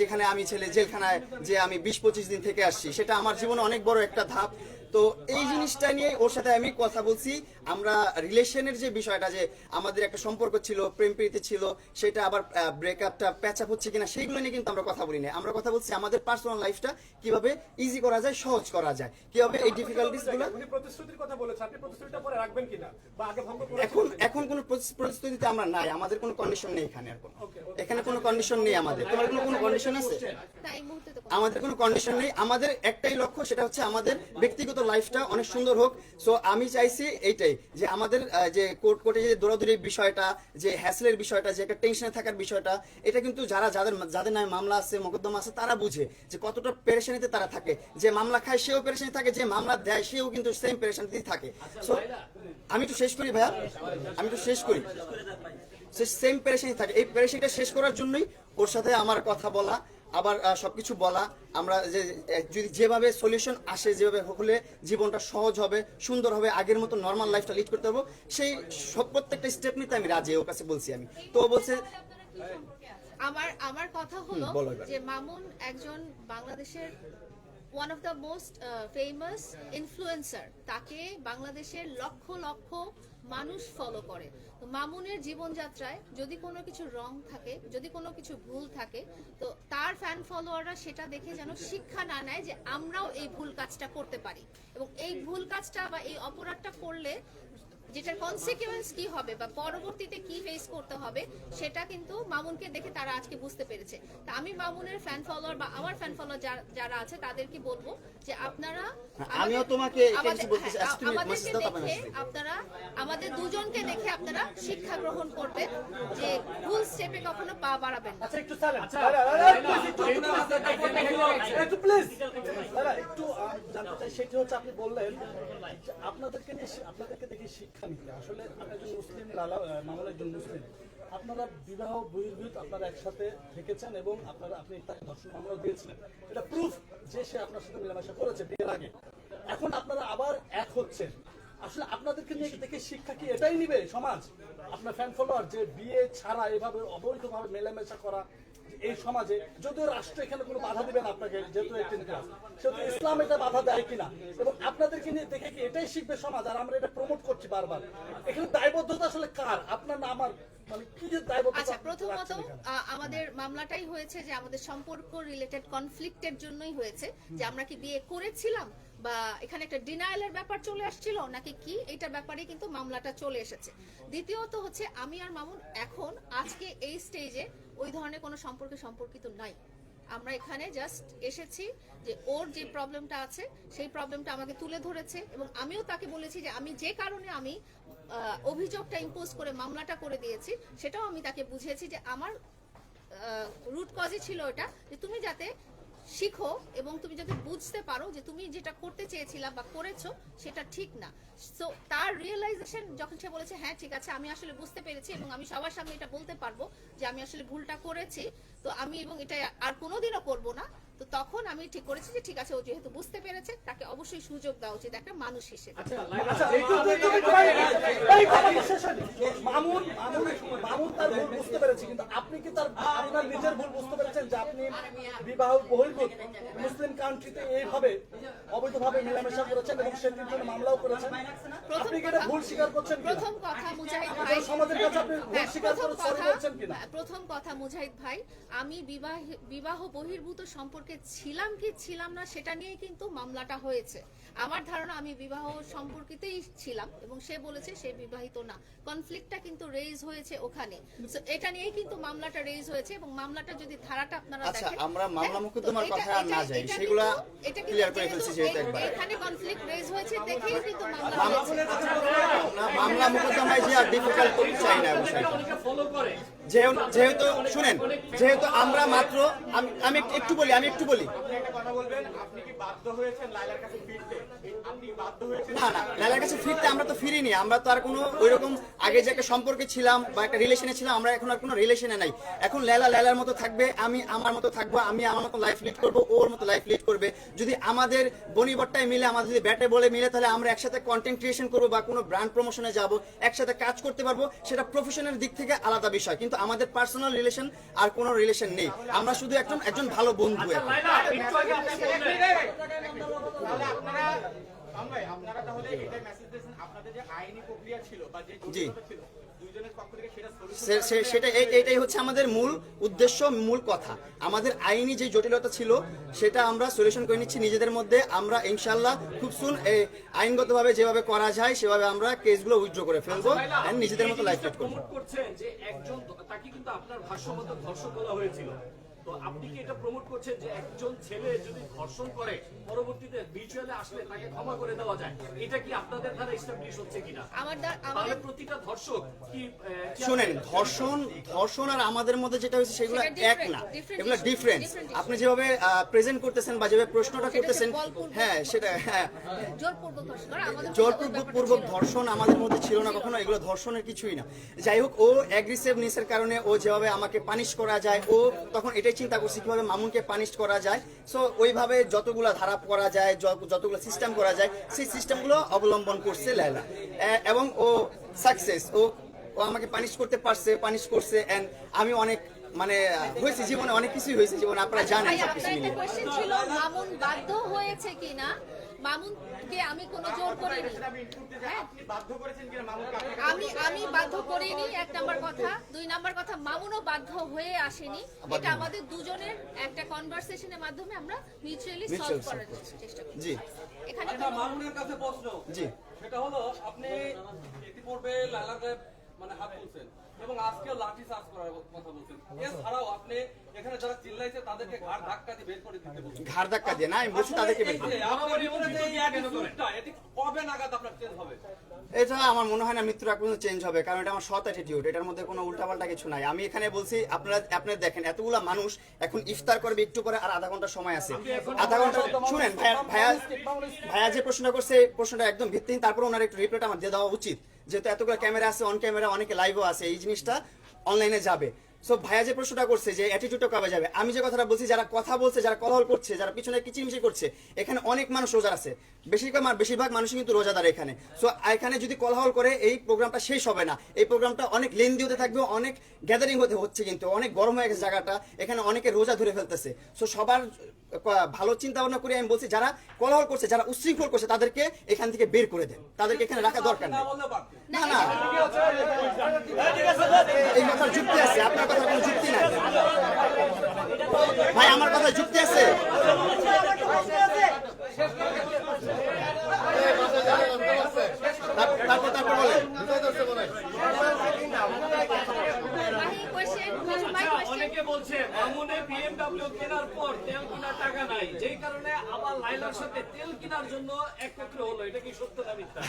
Speaker 2: যেখানে আমি ছেলে জেলখানায় যে আমি 20-25 দিন থেকে আসছি, সেটা আমার জীবনে অনেক বড় একটা ধাপ। তো এই জিনিসটা নিয়ে ওর সাথে আমি কথা বলছি। আমরা রিলেশনের যে বিষয়টা, যে আমাদের একটা সম্পর্ক ছিল, প্রেম প্রীতি ছিল, সেটা আবার ব্রেকআপটা প্যাচআপ হচ্ছে কিনা, সেইগুলো নিয়ে কিন্তু আমরা কথা বলি না। আমরা কথা বলছি আমাদের পার্সোনাল লাইফটা কিভাবে ইজি করা যায়, সহজ করা যায়, কিভাবে এই ডিফিকাল্টিস গুলো।
Speaker 4: উনি প্রতিশ্রুতির কথা বলেছেন, আপনি প্রতিশ্রুতিটা পরে রাখবেন কিনা বা আগে ভঙ্গ করে
Speaker 2: এখন কোনো প্রতিশ্রুতিতে আমরা নাই, আমাদের কোনো কন্ডিশন নেই এখানে। আর এখানে কোনো কন্ডিশন নেই আমাদের। তোমার কোনো কন্ডিশন আছে?
Speaker 1: না, এই মুহূর্তে তো
Speaker 2: আমাদের কোনো কন্ডিশন নেই। আমাদের একটাই লক্ষ্য, সেটা হচ্ছে আমাদের ব্যক্তিগত লাইফটা অনেক সুন্দর হোক। সো আমি চাইছি এইটাই, যে আমাদের যে কোর্টে যে দৌড়াদৌড়ির বিষয়টা, যে হ্যাসলের বিষয়টা, যে একটা টেনশনে থাকার বিষয়টা, এটা কিন্তু যাদের নামে মামলা আছে, মোকদ্দমা আছে, তারা বুঝে যে কতটা পেরেশানিতে তারা থাকে। যে মামলা খায় সেও পেরেশানি থাকে, যে মামলা দেয় সেও কিন্তু সেম পেরেশানিতেই থাকে। সো আমি তো শেষ করি ভাইয়া, আমি তো শেষ করি, সেম পেরেশানি থাকে। এই পেরেশানিটা শেষ করার জন্যই ওর সাথে আমার কথা বলা, আবার সবকিছু বলা। আমরা যে যদি যেভাবে সলিউশন আসে, যেভাবে হলে জীবনটা সহজ হবে, সুন্দর হবে, আগের মতো নর্মাল লাইফটা লিড করতে পারবো, সেই সব প্রত্যেকটা স্টেপ নিতে আমি রাজি। ওর কাছে বলছি আমি, তো ও বলছে।
Speaker 1: আমার কথা হলো
Speaker 2: বলো এবার।
Speaker 1: যে মামুন একজন বাংলাদেশের one of the most famous influencer. তাকে বাংলাদেশের লক্ষ লক্ষ মানুষ ফলো করে। তো মামুনের জীবনযাত্রায় যদি কোনো কিছু রং থাকে, যদি কোনো কিছু ভুল থাকে, তো তার ফ্যান ফলোয়াররা সেটা দেখে যেন শিক্ষা না নেয় যে আমরাও এই ভুল কাজটা করতে পারি, এবং এই ভুল কাজটা বা এই অপরাধটা করলে যেটার কনসিকুয়েন্স কি হবে বা পরবর্তীতে কি ফেস করতে হবে, সেটা কিন্তু মামুনকে দেখে তারা আজকে বুঝতে পেরেছে। তা আমি মামুনের ফ্যান ফলোয়ার বা আমার ফ্যান ফলোয়ার যারা আছে তাদেরকে বলবো যে আপনারা
Speaker 2: আমিও তোমাকে এটা কিছু বলতেছি, তুমি মেসেজ দাও, তারপর মেসেজ দিই।
Speaker 1: আপনারা আমাদের দুজনকে দেখে আপনারা শিক্ষা গ্রহণ করবেন যে ভুল স্টেপে কখনো পা বাড়াবেন না।
Speaker 4: আচ্ছা একটু সাইলেন্ট, একটু প্লিজ একটু জানতে চাই। সেটা হচ্ছে আপনি বললেন যে আপনাদেরকে দেখে শিক্ষা নিতে। আসলে আপনি একজন মুসলিম, মামুন একজন মুসলিম, আপনারা বিবাহ বহির্ভূত আপনারা একসাথে থেকেছেন এবং আপনি তাকে ধর্ষণ মামলা দিয়েছিলেন, এটা প্রুফ যে সে আপনার সাথে মেলামেশা করেছে বিয়ের আগে। এখন আপনারা আবার এক হচ্ছেন, আসলে আপনাদেরকে নিয়ে দেখে শিক্ষা কি এটাই নিবে সমাজ, আপনার ফ্যান ফলোয়ার, যে বিয়ে ছাড়া এভাবে অবৈধভাবে মেলামেশা করা এই সমাজে, যদিও রাষ্ট্র এখানে কোনো বাধা দিবে না আপনাকে, যেহেতু একটি ক্লাস, সেহেতু ইসলাম এটা বাধা দেয় কিনা, এবং আপনাদেরকে নিয়ে দেখে কি এটাই শিখবে সমাজ। আর আমরা এটা প্রমোট করছি বারবার। এখানে দায়বদ্ধতা আসলে কার, আপনার না আমার? মানে কি যে দায়বদ্ধতা?
Speaker 1: আচ্ছা, প্রথমত আমাদের মামলাটাই হয়েছে যে আমাদের সম্পর্ক রিলেটেড কনফ্লিক্টের জন্যই হয়েছে, যে আমরা কি বিয়ে করেছিলাম বা এখানে একটা ডিনায়ালের ব্যাপার চলে আসছিল নাকি কি, এটার ব্যাপারে কিন্তু মামলাটা চলে এসেছে। দ্বিতীয়ত হচ্ছে আমি আর মামুন এখন আজকে এই স্টেজে ওই ধরনের কোনো সম্পর্কিত নাই। আমরা এখানে জাস্ট এসেছি যে ওর যে প্রবলেমটা আছে সেই প্রবলেমটা আমাকে তুলে ধরেছে, এবং আমিও তাকে বলেছি যে আমি যে কারণে আমি অভিযোগটা ইম্পোজ করে মামলাটা করে দিয়েছি, সেটাও আমি তাকে বুঝিয়েছি যে আমার রুট কজই ছিল এটা, যে তুমি যাতে শিখো এবং তুমি যদি বুঝতে পারো যে তুমি যেটা করতে চেয়েছিলা বা করেছো সেটা ঠিক না। সো তার রিয়েলাইজেশন যখন সে বলেছে হ্যাঁ ঠিক আছে আমি আসলে বুঝতে পেরেছি এবং আমি সবার সামনে এটা বলতে পারবো যে আমি আসলে ভুলটা করেছি, তো আমি এবং এটা আর কোনোদিনও করব না, তো তখন আমি ঠিক করেছি যে ঠিক আছে ও যেহেতু বুঝতে পেরেছে তাকে অবশ্যই সুযোগ দেওয়া উচিত একটা মানুষ হিসেবে।
Speaker 4: মামুন তার ভুল বুঝতে পেরেছে, কিন্তু আপনি কি আপনার নিজের ভুল বুঝতে পেরেছেন যে আপনি বিবাহ বহির্ভূত মুসলিম কান্ট্রিতে এইভাবে অবৈধভাবে মেলামেশা করেছেন এবং সেটির জন্য মামলাও করেছেন? আপনি কি এটা ভুল স্বীকার করছেন?
Speaker 1: প্রথম কথা মুজাহিদ ভাই,
Speaker 4: সমাজের কাছে আপনি ভুল স্বীকার করে সরি বলছেন কিনা?
Speaker 1: প্রথম কথা মুজাহিদ ভাই, আমি বিবাহ বহির্ভূত সম্পর্কে ছিলাম কি ছিলাম না সেটা নিয়ে কিন্তু মামলাটা হয়েছে। আমার ধারণা আমি বিবাহ সম্পর্কিতই ছিলাম এবং সে বলেছে সে বিবাহিত না। কনফ্লিক্টটা কিন্তু রেইজ হয়েছে ওখানে, এটা নিয়েই কিন্তু মামলাটা রেইজ হয়েছে, এবং মামলাটা যদি ধারাটা আপনারা
Speaker 2: আচ্ছা,
Speaker 1: দেখেন।
Speaker 2: আমরা মামলা
Speaker 1: হ্যাঁ,
Speaker 2: মোকদ্দমার
Speaker 1: তো
Speaker 2: কথায় আর
Speaker 1: এটা-
Speaker 2: না যাই,
Speaker 1: এটা
Speaker 2: সেগুলা
Speaker 1: কিন্তু- এটা কিন্তু
Speaker 2: clear করে ফেলছি যেহেতু একবার।
Speaker 1: এখানে কনফ্লিক্ট রেজ হয়েছে দেখেই কিন্তু মামলা
Speaker 2: মাম-
Speaker 1: হয়েছে।
Speaker 2: না, মামলা মোকদ্দমায় যে আর ডিফিকাল্ট চাই না বিষয়টা। যেহেতু শুনেন, যেহেতু আমরা মাত্র আমি একটু বলি
Speaker 4: আপনি একটা কথা বলবেন, আপনি কি বাধ্য হয়েছেন লাইলার কাছে ফিরতে? আপনি কি বাধ্য হয়েছেন?
Speaker 2: না লালার কাছে ফিরতে আমরা তো ফিরিনি, আমরা তো আর কোনো ওইরকম আগে যে একটা সম্পর্কে ছিলাম বা একটা রিলেশনে ছিলাম, আমরা এখন আর কোনো রিলেশনে নাই। এখন লালার মতো থাকবে, আমি আমার মতো থাকবো, আমি আমার মতো লাইফ লিড করবো, ওর মতো লাইফ লিড করবে। যদি আমাদের বনিবট্টায় মিলে, আমাদের যদি ব্যাটে বলে মিলে, তাহলে আমরা একসাথে কন্টেন্ট ক্রিয়েশন করবো বা কোনো ব্র্যান্ড প্রমোশনে যাব, একসাথে কাজ করতে পারবো, সেটা প্রফেশনের দিক থেকে আলাদা বিষয়। কিন্তু আমাদের পার্সোনাল রিলেশন আর কোনো রিলেশন নেই, আমরা শুধু একজন ভালো বন্ধু এখন।
Speaker 4: তাহলে আপনারা তাহলে এটাই মেসেজ দিয়েছেন, আপনাদের যে আইনি প্রক্রিয়া ছিল বা যে
Speaker 2: জি।
Speaker 4: জটিলতা ছিল দুইজনের পক্ষ থেকে সেটা solution
Speaker 2: সেটা এটাই হচ্ছে আমাদের মূল উদ্দেশ্য, মূল কথা। আমাদের আইনি যে জটিলতা ছিল সেটা আমরা সলিউশন করে নিচ্ছি নিজেদের মধ্যে। আমরা ইনশাল্লাহ খুব সুন আইনগতভাবে যেভাবে করা যায় সেভাবে আমরা কেসগুলো উইথড্র করে ফেলবো and নিজেদের মতো লাইফ লিড করবো।
Speaker 6: প্রমোট করছেন যে একজন, তাকে কিন্তু আপনার ভাষ্যমত ধর্ষণ বলা হয়েছিল, তো আপনি কি এটা প্রমোট করছেন যে একজন ছেলে যদি ধর্ষণ করে পরবর্তীতে ভিজুয়ালে আসলে তাকে ক্ষমা করে দেওয়া যায়, এটা কি আপনাদের দ্বারা এস্টাবলিশ হচ্ছে কিনা? তাহলে
Speaker 1: আমাদের
Speaker 6: প্রতিটা ধর্ষক কি
Speaker 2: শুনেন, ধর্ষণ আর আমাদের মধ্যে যেটা হয়েছে সেগুলো
Speaker 1: সেটা
Speaker 2: এক
Speaker 1: different,
Speaker 2: না,
Speaker 1: different
Speaker 2: এগুলো
Speaker 1: issue,
Speaker 2: ডিফারেন্ট।
Speaker 1: different issue।
Speaker 2: আপনি যেভাবে প্রেজেন্ট করতেছেন বা যেভাবে প্রশ্নটা
Speaker 1: সেটা
Speaker 2: করতেছেন,
Speaker 1: হচ্ছে বলপূর্বক।
Speaker 2: হ্যাঁ সেটা হ্যাঁ
Speaker 1: জোরপূর্বক ধর্ষণ করা, আমাদের মধ্যে ওই ব্যাপারটা
Speaker 2: জোরপূর্বক
Speaker 1: ছিল না।
Speaker 2: ধর্ষণ আমাদের মধ্যে ছিল না কখনো, এগুলো ধর্ষণের কিছুই না। যাই হোক, ও অ্যাগ্রেসিভনেসের কারণে ও যেভাবে আমাকে পানিশ করা যায়, ও তখন এটাই চিন্তা করছে কিভাবে মামুনকে পানিশ করা যায়। সো ওইভাবে যতগুলো ধারা করা যায়, যতগুলো সিস্টেম করা যায়, সেই সিস্টেমগুলো অবলম্বন করছে লায়লা, এবং ও সাকসেস, ও আমাকে পানিশ করতে পারছে, পানিশ করছে। এন্ড আমি অনেক মানে হয়েছে জীবনে, অনেক কিছুই হয়েছে জীবনে, আপনারা জানেন
Speaker 1: ভাই,
Speaker 2: সবকিছু
Speaker 1: আপনার একটা
Speaker 2: মিলিয়ে।
Speaker 1: কোশ্চেন ছিল মামুন বাধ্য হয়েছে কিনা। মামুনকে আমি কোনো জোর করিনি। হ্যাঁ,
Speaker 4: আপনি বাধ্য করেছেন কিনা মামুনকে আপনাকে?
Speaker 1: আমি বাধ্য করিনি, এক নাম্বার কথা। দুই নাম্বার কথা, মামুনও বাধ্য হয়ে আসেনি। এটা আমাদের দুজনের একটা কনভারসেশনের মাধ্যমে আমরা মিউচুয়ালি সলভ করার চেষ্টা করছি।
Speaker 2: জি
Speaker 1: এখানে
Speaker 6: এটা মামুনের কাছে প্রশ্ন,
Speaker 2: জি
Speaker 6: সেটা হলো আপনি ইতিপূর্বে লালাকে মানে হাত তুলছেন এবং আজকেও লাঠি চার্জ করার কথা বলছেন, এছাড়াও আপনি এখানে যারা চিল্লাইছে তাদেরকে ঘাড় ধাক্কা দিয়ে বের করে দিতে বলছেন।
Speaker 2: ঘাড় ধাক্কা দিয়ে না, আমি বলছি তাদেরকে বের করতে।
Speaker 6: কবে নাগাদ আপনার চেঞ্জ হবে?
Speaker 2: এটা আমার মনে হয় না মৃত্যুর আগ পর্যন্ত চেঞ্জ হবে, কারণ এটা আমার সৎ অ্যাটিটিউড, এটার মধ্যে কোনো উল্টাপাল্টা কিছু নাই। আমি এখানে বলছি, আপনারা দেখেন এতগুলা মানুষ এখন ইফতার করবে, একটু পরে আর আধা ঘন্টা সময় আছে, আধা ঘন্টা। শুনেন ভাইয়া যে প্রশ্নটা করছে, প্রশ্নটা একদম ভিত্তিহীন, তারপর ওনার একটু রিপ্লাইটা আমার দিয়ে দেওয়া উচিত, যেহেতু এতগুলো ক্যামেরা আছে, অন ক্যামেরা, অনেকে লাইভও আছে, এই জিনিসটা অনলাইনে যাবে। সো ভাইয়া যে প্রশ্নটা করছে যে অ্যাটিটিউডটা কবে যাবে, আমি যে কথাটা বলছি, যারা কথা বলছে, যারা কলহল করছে, যারা পিছনে কিচিমিচি করছে, এখানে অনেক মানুষ রোজা আছে, বেশিরভাগ মানুষই কিন্তু রোজাদার এখানে। সো এখানে যদি কলহল করে এই প্রোগ্রামটা শেষ হবে না, এই প্রোগ্রামটা অনেক লেন্দি হতে থাকবে, অনেক গ্যাদারিং হচ্ছে, কিন্তু অনেক গরম হয়ে গেছে জায়গাটা, এখানে অনেকে রোজা ধরে ফেলতেছে। সো সবার ভালো চিন্তা ভাবনা করে আমি বলছি, যারা কলহল করছে, যারা উচ্ছৃঙ্খল করছে, তাদেরকে এখান থেকে বের করে দেন, তাদেরকে এখানে রাখা দরকার নেই। না এই কথার যুক্তি আছে, আপনার কথার কোনো যুক্তি নাই ভাই, আমার কথা যুক্তি আছে। তারপর বলেন।
Speaker 6: অনেকে বলছে মামুনে BMW কেনার পর তেল কেনার টাকা নাই, যেই কারণে আবার লাইলার সাথে তেল কেনার জন্য একত্র হলো, এটা কি সত্য না মিথ্যা?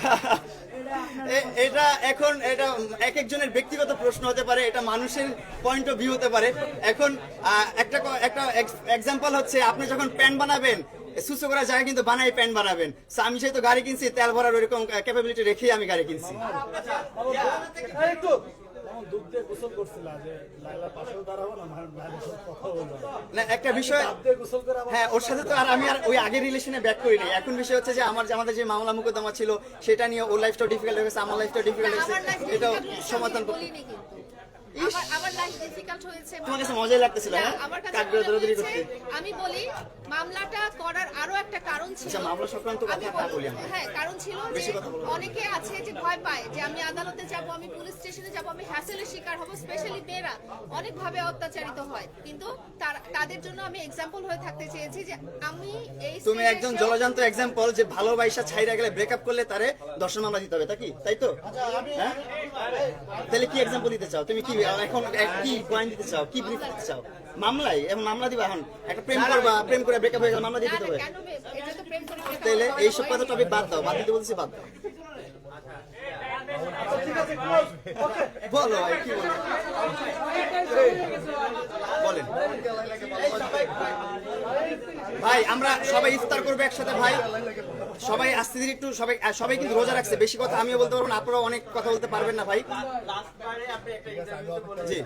Speaker 2: এটা এখন এটা এক একজনের ব্যক্তিগত প্রশ্ন হতে পারে, এটা মানুষের পয়েন্ট অফ ভিউ হতে পারে। এখন একটা এক্সাম্পল হচ্ছে, আপনি যখন প্যান্ট বানাবেন, সুসো করা জায়গা কিন্তু বানাই প্যান্ট বানাবেন। So, আমি যেহেতু গাড়ি কিনছি, তেল ভরার ওইরকম ক্যাপাবিলিটি রেখেই আমি গাড়ি কিনছি। না একটা বিষয়, হ্যাঁ ওর সাথে তো আর আমি আর ওই আগের রিলেশনে ব্যাক করি নাই। এখন বিষয় হচ্ছে যে আমাদের যে মামলা মোকদ্দমা ছিল সেটা নিয়ে ওর লাইফটাও ডিফিকাল্ট হয়ে গেছে, আমার লাইফটাও ডিফিকাল্ট হয়েছে, এটাও সমাধান করতে।
Speaker 1: আমার লাইফ ডিফিকাল্ট হয়েছে।
Speaker 2: তোমার কাছে মজাই লাগতেছিল, হ্যাঁ?
Speaker 1: আমার কাছে
Speaker 2: কাক
Speaker 1: মনে
Speaker 2: দৌড়াদৌড়ি
Speaker 1: হয়েছে,
Speaker 2: করতে।
Speaker 1: আমি বলি মামলাটা করার আরো একটা কারণ ছিল।
Speaker 2: আচ্ছা, মামলা সংক্রান্ত কথা
Speaker 1: আমি
Speaker 2: না বলি আমরা।
Speaker 1: হ্যাঁ, কারণ ছিল যে
Speaker 2: বেশি কথা বলবো না।
Speaker 1: অনেকে আছে যে ভয় পায় যে আমি আদালতে যাব, আমি পুলিশ স্টেশনে যাব, আমি হ্যাসেলের শিকার হব। স্পেশালি মেয়েরা অনেক ভাবে অত্যাচারিত হয়, কিন্তু তাদের জন্য আমি এক্সাম্পল হয়ে থাকতে চেয়েছি যে আমি এই
Speaker 2: তুমি
Speaker 1: stage
Speaker 2: একজন
Speaker 1: এসেও-
Speaker 2: জলজান্ত এক্সাম্পল, যে ভালোবাসা ছাইরা গেলে ব্রেকআপ করলে তারে দর্শন মামলা দিতে হবে, তাই তো? হ্যাঁ তাহলে কি এক্সাম্পল দিতে চাও তুমি? কি এখন কি পয়েন্ট দিতে চাও? কি ব্রিফ দিতে চাও? মামলায় এখন মামলা দিবা? এখন একটা প্রেম করবা, প্রেম করে ব্রেকআপ হয়ে গেল, মামলা দিতে হবে।
Speaker 1: কেন এটা তো প্রেম করে breakup
Speaker 2: তাহলে
Speaker 1: হয়,
Speaker 2: এইসব
Speaker 1: হয়
Speaker 2: কথা টপিক বাদ দাও, বাদ দিতে বলছি, বাদ দাও। বলো ভাই, কি বলো বলেন ভাই। আমরা সবাই ইফতার করবো একসাথে ভাই, সবাই আস্তে ধীরে একটু, সবাই সবাই কিন্তু রোজা রাখছে, বেশি কথা আমিও বলতে পারবো না, আপনারাও অনেক কথা বলতে পারবেন না ভাই। জি,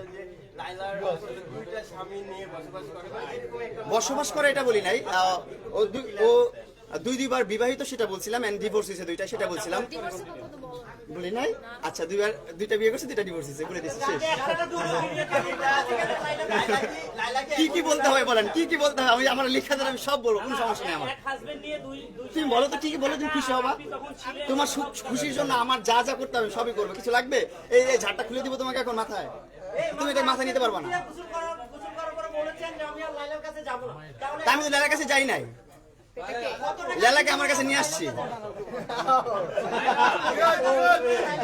Speaker 2: বসবাস করে এটা বলি নাই, ও দুইবার বিবাহিত সেটা বলছিলাম, এন্ড ডিভোর্স হয়েছে দুইটা সেটা বলছিলাম,
Speaker 1: divorce এর কথা তো বলো না।
Speaker 2: বলি নাই। আচ্ছা, দুইটা বিয়ে করছে, দুইটা ডিভোর্স হয়েছে, বলে দিচ্ছি শেষ। কি কি বলতে হবে বলেন, কি কি বলতে হবে? আমি আমার লেখা দ্বারা আমি সব বলবো, কোনো সমস্যা নেই আমার।
Speaker 5: এক হাজবেন্ড নিয়ে দুই
Speaker 2: তুমি বলো তো, কি কি বলো, তুমি খুশি হবা? তোমার খুশির জন্য আমার যা যা করতে হবে সবই করবো, কিছু লাগবে? এই এই ঝাড়টা খুলে দিব তোমাকে এখন মাথায়, তুমি এটা মাথায় নিতে পারবা না। তা আমি তো লালার কাছে যাই নাই, লালাকে আমার কাছে নিয়ে আসছি।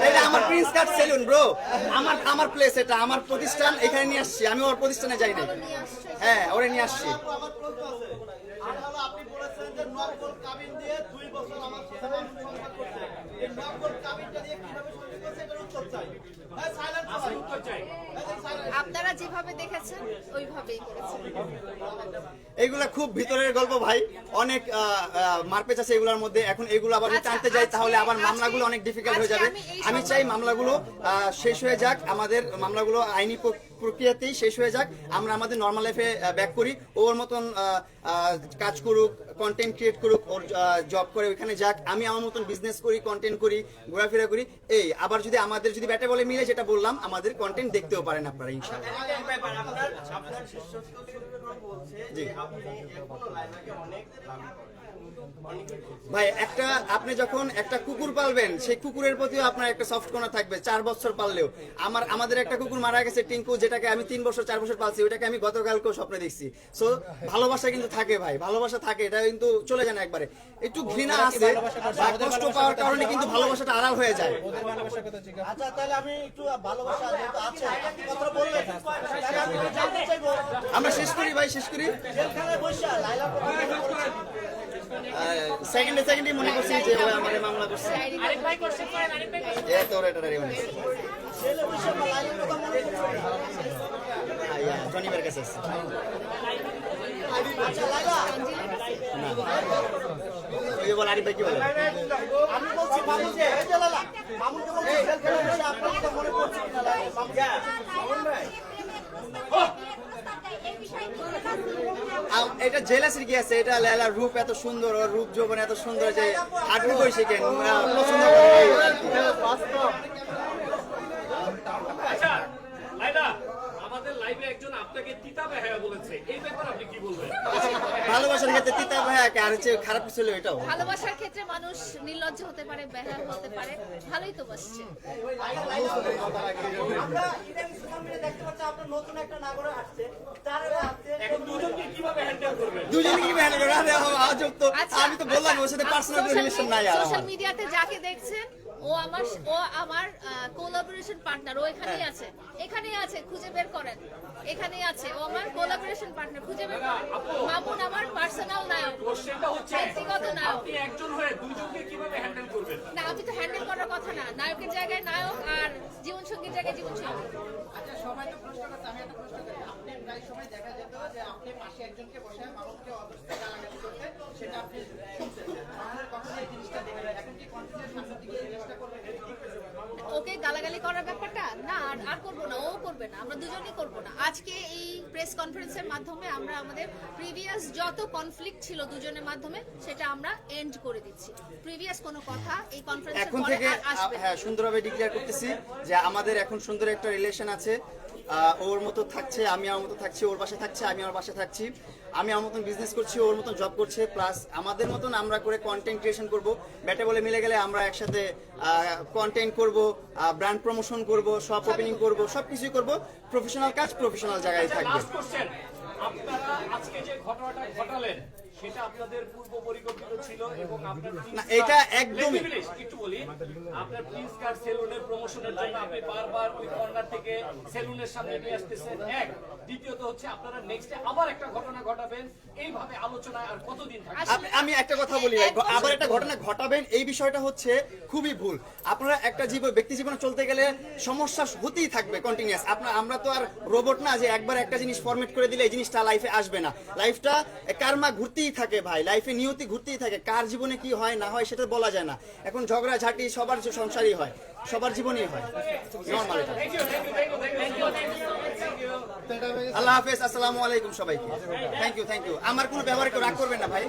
Speaker 2: এটা আমার প্রিন্স কাট সেলুন ব্রো, আমার প্লেস, এটা আমার প্রতিষ্ঠান, এখানে নিয়ে আসছি, আমি ওর প্রতিষ্ঠানে যাই নাই। হ্যাঁ, ওরে নিয়ে আসছি।
Speaker 7: আপনি বলেছেন যে নকল কাবিন দিয়ে 2 বছর আমার সাথে মানুষ সংসার করছে। এই নকল কাবিনটা দিয়ে কিভাবে সংসার করছে এটার উত্তর চাই। হ্যাঁ, সাইলেন্ট সবাই উত্তর চাই।
Speaker 1: আপনারা যেভাবে দেখেছেন ওইভাবেই করেছেন।
Speaker 2: এগুলা খুব ভিতরের গল্প ভাই, অনেক মারপেচ আছে এগুলোর মধ্যে। এখন এগুলো আবার যদি টানতে যাই তাহলে আবার মামলাগুলো অনেক ডিফিকাল্ট হয়ে যাবে। আমি চাই মামলাগুলো শেষ হয়ে যাক, আমাদের মামলাগুলো আইনি প্রক্রিয়াতেই শেষ হয়ে যাক, আমরা আমাদের নর্মাল লাইফে ব্যাক করি। ওর মতন কাজ করুক, কন্টেন্ট ক্রিয়েট করুক, ওর জব করে ওইখানে যাক, আমি আমার মতন বিজনেস করি, কন্টেন্ট করি, ঘোরাফেরা করি। এই আবার যদি আমাদের যদি ব্যাটে বলে মিলে, যেটা বললাম, আমাদের কন্টেন্ট দেখতেও পারেন আপনারা ইনশাআল্লাহ। জি ভাই, আপনি যখন একটা কুকুর পালবেন, সেই কুকুরের প্রতিও আপনার একটা সফট কর্নার থাকবে। 4 বছর পাললেও আমাদের একটা কুকুর মারা গেছে টিঙ্কু, যেটাকে আমি 3 বছর 4 বছর পালছি, ওইটাকে আমি গতকালকেও স্বপ্নে দেখছি। সো ভালোবাসা কিন্তু থাকে ভাই, ভালোবাসা থাকে, এটা কিন্তু চলে যায় না একবারে। একটু ঘৃণা আছে বা কষ্ট পাওয়ার কারণে কিন্তু ভালোবাসাটা আড়াল হয়ে যায়।
Speaker 7: আচ্ছা, তাহলে আমি একটু ভালোবাসা যেহেতু আছে, আপনি কথা বললেন, তাহলে আমি একটু জানতে চাইবো,
Speaker 2: আমরা শেষ করি ভাই, শেষ করি।
Speaker 7: জেলখানায় বসে লাইলা
Speaker 2: সেকেন্ডে মনে করছি যে ও আমারে মামলা করছে।
Speaker 5: আরেক ভাই কোশ্চেন করেন, আরেক ভাই
Speaker 2: এ তোর এটা রে মনে
Speaker 7: ছেলে বসে লাইলার কথা মনে করছে।
Speaker 2: আইয়া জনিবের কাছে আছে।
Speaker 7: আচ্ছা লাইলা,
Speaker 2: ওই বল আরিফ ভাই কি বলে?
Speaker 7: আমি বলছি মামুন যে এই যে লালা, মামুনকে বলছি জেলখানায় বসে আপনার কথা মনে পড়ছে কিনা লাইলা? মামুন ভাই,
Speaker 2: এটা জেলাসির কি আছে? এটা লালার রূপ এত সুন্দর, ওর রূপ যৌবন এত সুন্দর যে হাঁটু কইছে কেন পছন্দ করে আর কি।
Speaker 6: আচ্ছা লাইলা, আমাদের লাইভে একজন আপনাকে তিতা বেহায়া বলেছে, এই ব্যাপারে আপনি কি বলবেন?
Speaker 2: ভালোবাসার ক্ষেত্রে তিতা ভাইয়াকে আর হচ্ছে খারাপ কিছু হলো এটাও।
Speaker 1: ভালোবাসার ক্ষেত্রে মানুষ নির্লজ্জ হতে পারে, বেহাল হতে পারে, ভালোই তো বসছে।
Speaker 7: আমরা ইদানিং সোশ্যাল মিডিয়ায় দেখতে পাচ্ছি আপনার নতুন একটা নাগরিক আসছে, তার আসছে
Speaker 6: এখন দুজনকে কিভাবে হ্যান্ডেল করবেন?
Speaker 2: দুজনে কি মেহনত করে? আরে আজব তো,
Speaker 1: আচ্ছা,
Speaker 2: আমি তো বললাম ওর সাথে পার্সোনাল রিলেশন নাই আর
Speaker 1: সোশ্যাল
Speaker 2: আমার।
Speaker 1: মিডিয়াতে যাকে দেখছেন ও আমার কোলাবোরেশন পার্টনার, ও এখানেই আছে, এখানেই আছে, খুঁজে বের করেন, এখানেই আছে, ও আমার কোলাবোরেশন পার্টনার, খুঁজে বের করেন। মামুন আমার পার্সোনাল নায়ক,
Speaker 6: কোশ্চেনটা হচ্ছে
Speaker 1: ব্যক্তিগত নায়ক।
Speaker 6: আপনি একজন হয়ে দুজনকে কিভাবে হ্যান্ডেল করবেন?
Speaker 1: না, আমি তো হ্যান্ডেল করার কথা না, নায়কের জায়গায় নায়ক আর জীবন সঙ্গীর জায়গায় জীবন সঙ্গী।
Speaker 7: আচ্ছা, সবাই তো প্রশ্ন করছে, আমি একটা প্রশ্ন করি। আপনি প্রায় সময় দেখা যেত যে আপনি পাশে একজনকে বসে মামুনকে অবস্থা গালাগালি করতে, সেটা আপনি শুনছেন। আপনার কখনো এই জিনিসটা দেখবেন, এখন কি কন্টিনিউ সামনের দিকে এই জিনিসটা করবেন?
Speaker 1: ওকে গালাগালি করার ব্যাপারটা না, আর করবো না, ও করবে না, আমরা দুজনেই করবো না। আজকে এই প্রেস কনফারেন্সের মাধ্যমে আমরা আমাদের প্রিভিয়াস যত কনফ্লিক্ট ছিল দুজনের মাধ্যমে সেটা আমরা এন্ড করে দিচ্ছি। প্রিভিয়াস কোনো কথা এই কনফারেন্সের
Speaker 2: এখন
Speaker 1: পরে
Speaker 2: থেকে
Speaker 1: আর আসবে না।
Speaker 2: হ্যাঁ, সুন্দরভাবে ডিক্লেয়ার করতেছি যে আমাদের এখন সুন্দর একটা রিলেশন আছে। ওর মতো থাকছে, আমি আমার মতো থাকছি, ওর বাসায় থাকছে, আমি আমার বাসায় থাকছি, আমি আমার মতন বিজনেস করছি, ওর মতন জব করছে, প্লাস আমাদের মতন আমরা করে কন্টেন্ট ক্রিয়েশন করব। ব্যাটে বলে মিলে গেলে আমরা একসাথে কন্টেন্ট করব, ব্র্যান্ড প্রমোশন করব, শপ ওপেনিং করব, সবকিছুই করব। প্রফেশনাল কাজ প্রফেশনাল জায়গায় থাকবে।
Speaker 6: লাস্ট কোশ্চেন, আপনারা আজকে যে ঘটনাটা ঘটালেন সেটা আপনাদের পূর্ব পরিকল্পিত ছিল এবং আপনার
Speaker 2: না, এটা একদমই-
Speaker 6: Let me finish, একটু বলি আপনার প্রিন্স কার সেলুনের প্রমোশনের জন্য আপনি বারবার ওই কর্নার থেকে সেলুনের সামনে নিয়ে আসতেছেন এক, দ্বিতীয়ত হচ্ছে আপনারা নেক্সটে আবার একটা ঘটনা ঘটাবেন, এইভাবে আলোচনায় আর কতদিন থাকবে?
Speaker 2: আমি একটা কথা বলি ভাই, আবার একটা ঘটনা ঘটাবেন এই বিষয়টা হচ্ছে খুবই ভুল। আপনারা একটা ব্যক্তি জীবনে চলতে গেলে সমস্যা হতেই থাকবে কন্টিনিউয়াস। আমরা তো আর রোবট না যে একবার একটা জিনিস ফরম্যাট করে দিলে এই জিনিসটা লাইফে আসবে না। লাইফটা কারমা ঘুরতেই থাকে ভাই, লাইফে নিয়তি ঘুরতেই থাকে। কার জীবনে কি হয় না হয় সেটা বলা যায় না। এখন ঝগড়া ঝাঁটি সবার সংসারই হয়, সবার জীবনেই হয়, নরমাল। আল্লাহ হাফেজ, আসসালামু আলাইকুম সবাইকে। Thank you. আমার কোনো ব্যবহার কেউ রাগ করবেন না ভাই।